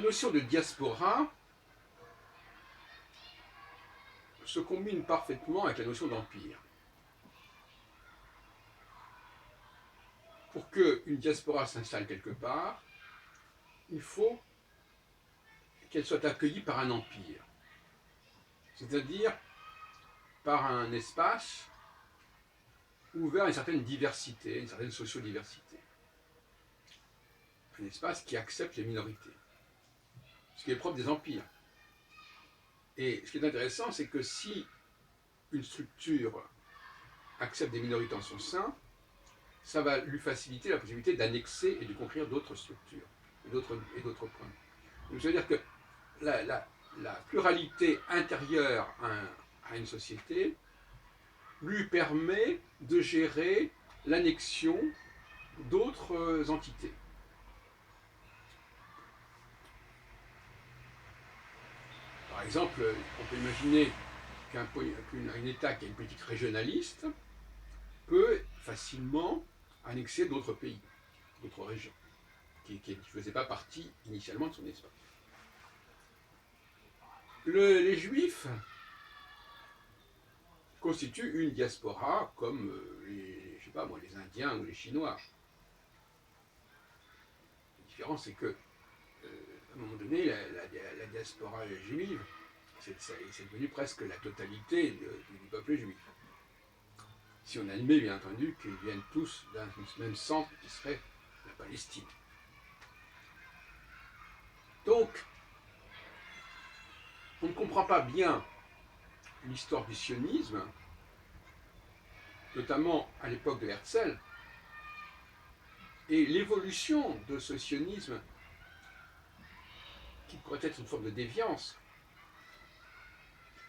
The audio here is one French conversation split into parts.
notion de diaspora se combine parfaitement avec la notion d'empire. Pour qu'une diaspora s'installe quelque part, il faut qu'elle soit accueillie par un empire, c'est-à-dire par un espace ouvert à une certaine diversité, une certaine sociodiversité. Un espace qui accepte les minorités, ce qui est propre des empires. Et ce qui est intéressant, c'est que si une structure accepte des minorités en son sein, ça va lui faciliter la possibilité d'annexer et de conquérir d'autres structures et d'autres points. Donc, ça veut dire que la pluralité intérieure à une société lui permet de gérer l'annexion d'autres entités. Par exemple, on peut imaginer qu'un État qui a une politique régionaliste peut facilement annexer d'autres pays, d'autres régions, qui ne faisaient pas partie initialement de son espace. Les Juifs constituent une diaspora comme les Indiens ou les Chinois. La différence, c'est que à un moment donné, la diaspora juive, c'est devenu presque la totalité du peuple juif. Si on admet, bien entendu, qu'ils viennent tous d'un même centre qui serait la Palestine. Donc, on ne comprend pas bien l'histoire du sionisme, notamment à l'époque de Herzl, et l'évolution de ce sionisme, qui pourrait être une forme de déviance,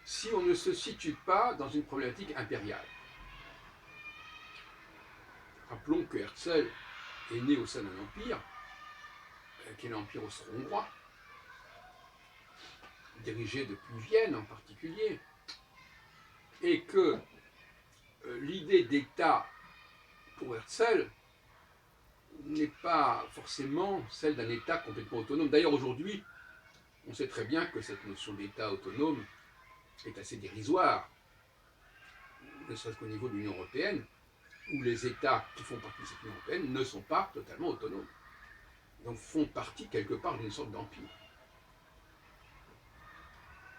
si on ne se situe pas dans une problématique impériale. Rappelons que Herzl est né au sein d'un empire, qui est l'empire austro-hongrois, dirigé depuis Vienne en particulier, et que l'idée d'État pour Herzl n'est pas forcément celle d'un État complètement autonome. D'ailleurs, aujourd'hui, on sait très bien que cette notion d'État autonome est assez dérisoire, ne serait-ce qu'au niveau de l'Union européenne, où les États qui font partie de cette Union européenne ne sont pas totalement autonomes, donc font partie quelque part d'une sorte d'empire.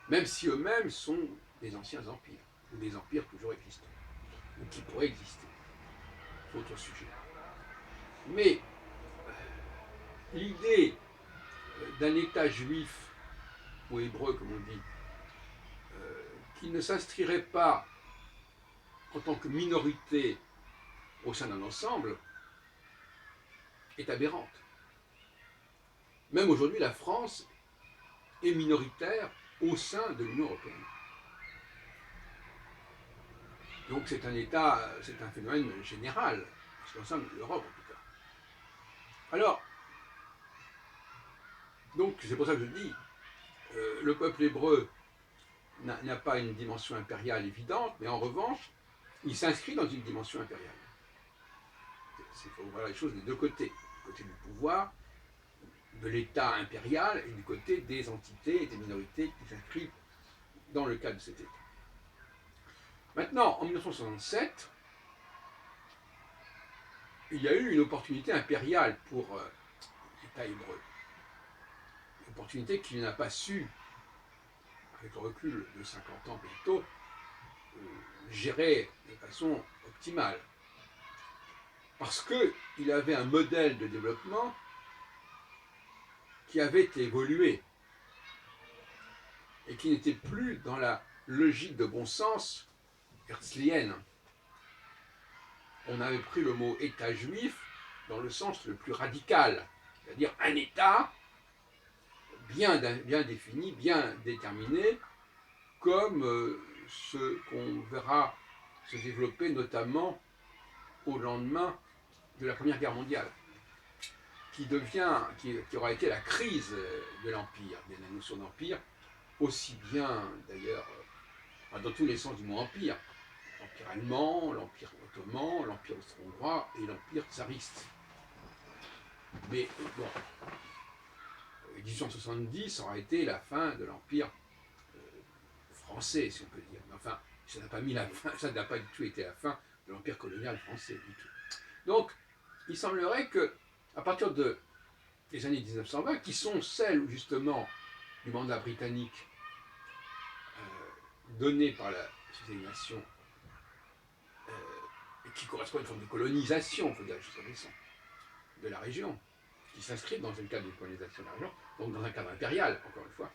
Même si eux-mêmes sont des anciens empires, ou des empires toujours existants, ou qui pourraient exister. C'est autre sujet. Mais l'idée d'un État juif, ou hébreu comme on dit, qui ne s'inscrirait pas en tant que minorité au sein d'un ensemble, est aberrante. Même aujourd'hui, la France est minoritaire au sein de l'Union européenne. Donc c'est un État, c'est un phénomène général, ce qui concerne l'Europe en tout cas. Alors, donc c'est pour ça que je dis, le peuple hébreu n'a pas une dimension impériale évidente, mais en revanche, il s'inscrit dans une dimension impériale. Il faut voir les choses des deux côtés, du côté du pouvoir, de l'État impérial, et du côté des entités et des minorités qui s'inscrivent dans le cadre de cet État. Maintenant, en 1967, il y a eu une opportunité impériale pour l'État hébreu. Une opportunité qu'il n'a pas su, avec le recul de 50 ans bientôt, gérer de façon optimale. Parce qu'il avait un modèle de développement qui avait évolué et qui n'était plus dans la logique de bon sens herzlienne. On avait pris le mot État juif dans le sens le plus radical, c'est-à-dire un État bien défini, bien déterminé, comme ce qu'on verra se développer notamment au lendemain de la Première Guerre mondiale, qui aura été la crise de l'Empire, de la notion d'Empire, aussi bien d'ailleurs dans tous les sens du mot Empire, l'Empire allemand, l'Empire ottoman, l'Empire austro-hongrois et l'Empire tsariste. Mais bon, 1870 aura été la fin de l'Empire français, si on peut dire. Mais enfin, ça n'a pas mis la fin, ça n'a pas du tout été la fin de l'Empire colonial français du tout. Donc, il semblerait que, à partir des années 1920, qui sont celles où justement du mandat britannique donné par la Société des Nations, et qui correspond à une forme de colonisation, il faut dire les choses comme elles sont, de la région, qui s'inscrit dans un cadre de colonisation de la région, donc dans un cadre impérial, encore une fois,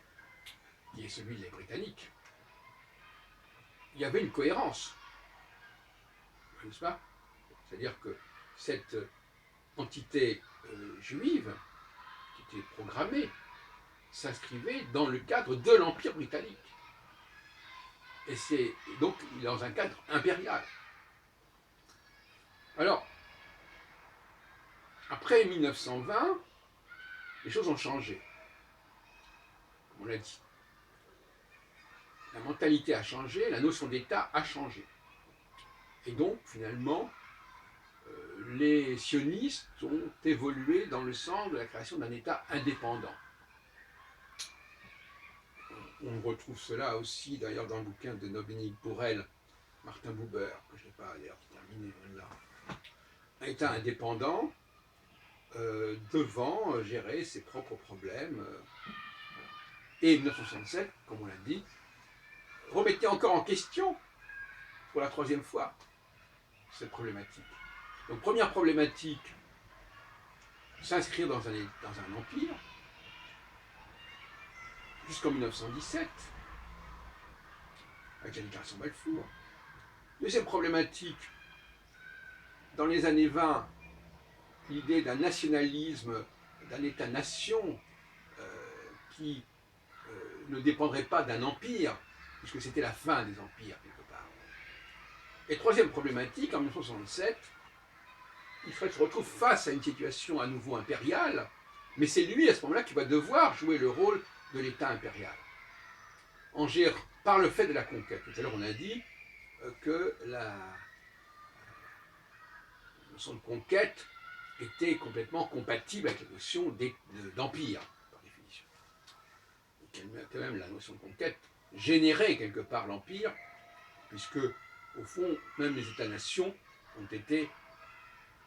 qui est celui des Britanniques. Il y avait une cohérence, n'est-ce pas? C'est-à-dire que cette entité juive, qui était programmée, s'inscrivait dans le cadre de l'Empire britannique. Et c'est donc dans un cadre impérial. Alors, après 1920, les choses ont changé, comme on l'a dit. La mentalité a changé, la notion d'État a changé. Et donc, finalement, les sionistes ont évolué dans le sens de la création d'un État indépendant. On retrouve cela aussi, d'ailleurs, dans le bouquin de Dominique Bourrel, Martin Buber, que je n'ai pas d'ailleurs terminé là. Un État indépendant devant gérer ses propres problèmes. Et 1967, comme on l'a dit, remettait encore en question, pour la troisième fois, cette problématique. Donc, première problématique, s'inscrire dans un empire, jusqu'en 1917, avec la déclaration Balfour. Deuxième problématique, dans les années 20, l'idée d'un nationalisme, d'un État-nation qui ne dépendrait pas d'un empire, puisque c'était la fin des empires, quelque part. Et troisième problématique, en 1967, Israël se retrouve face à une situation à nouveau impériale, mais c'est lui, à ce moment-là, qui va devoir jouer le rôle de l'État impérial. Par le fait de la conquête. Tout à l'heure, on a dit que la notion de conquête était complètement compatible avec la notion d'empire, par définition. Quand même, la notion de conquête générait quelque part l'empire, puisque, au fond, même les États-nations ont été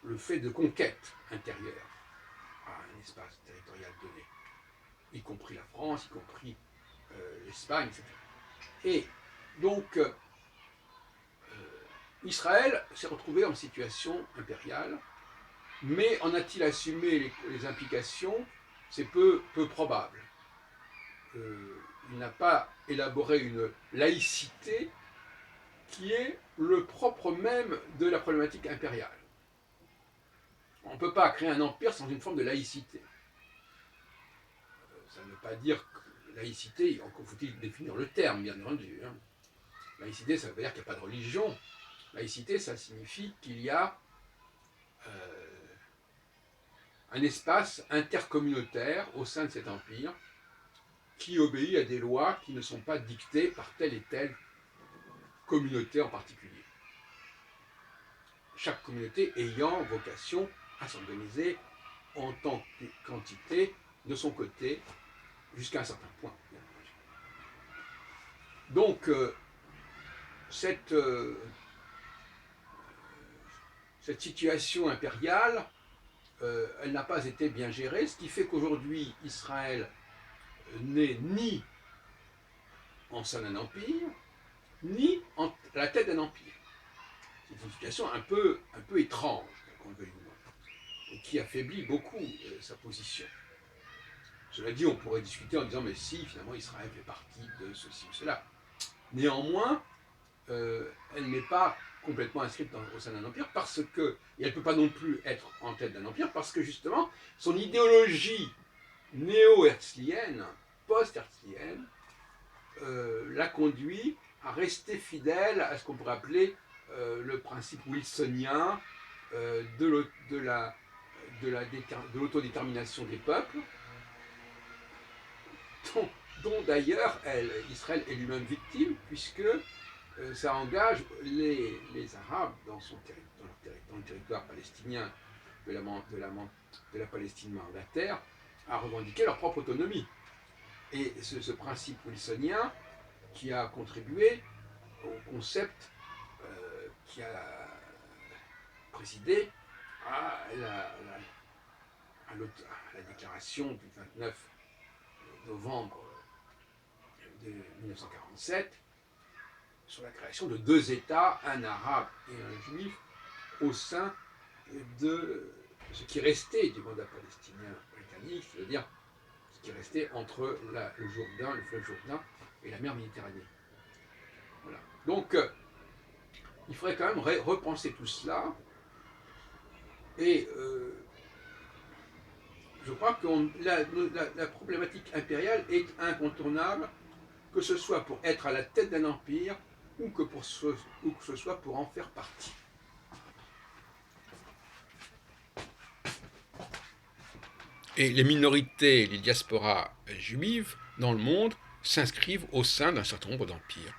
le fait de conquêtes intérieures à un espace territorial donné, y compris la France, y compris l'Espagne, etc. Et donc, Israël s'est retrouvé en situation impériale, mais en a-t-il assumé les implications? C'est peu probable. Il n'a pas élaboré une laïcité qui est le propre même de la problématique impériale. On ne peut pas créer un empire sans une forme de laïcité. Ça ne veut pas dire que laïcité, encore faut-il définir le terme, bien entendu. Hein. Laïcité, ça veut dire qu'il n'y a pas de religion. Laïcité, ça signifie qu'il y a un espace intercommunautaire au sein de cet empire qui obéit à des lois qui ne sont pas dictées par telle et telle communauté en particulier. Chaque communauté ayant vocation à s'organiser en tant qu'entité de son côté jusqu'à un certain point. Donc, cette situation impériale, elle n'a pas été bien gérée, ce qui fait qu'aujourd'hui, Israël n'est ni en sein d'un empire, ni à la tête d'un empire. C'est une situation un peu étrange, et qui affaiblit beaucoup sa position. Cela dit, on pourrait discuter en disant, mais si, finalement, Israël fait partie de ceci ou cela. Néanmoins, elle n'est pas complètement inscrite au sein d'un empire, parce que, et elle ne peut pas non plus être en tête d'un empire, parce que justement, son idéologie néo-herzlienne, post-herzlienne, l'a conduit à rester fidèle à ce qu'on pourrait appeler le principe wilsonien de l'autodétermination des peuples, dont d'ailleurs Israël est lui-même victime, puisque ça engage les Arabes dans le territoire palestinien de la Palestine mandataire à revendiquer leur propre autonomie. Et ce principe wilsonien qui a contribué au concept qui a présidé à la déclaration du 29 novembre de 1947 sur la création de deux États, un arabe et un juif, au sein de ce qui restait du mandat palestinien britannique, c'est-à-dire ce qui restait entre le Jourdain, le fleuve Jourdain et la mer Méditerranée. Voilà. Donc, il faudrait quand même repenser tout cela. Et je crois que la problématique impériale est incontournable, que ce soit pour être à la tête d'un empire ou que ce soit pour en faire partie. Et les minorités, les diasporas juives dans le monde s'inscrivent au sein d'un certain nombre d'empires.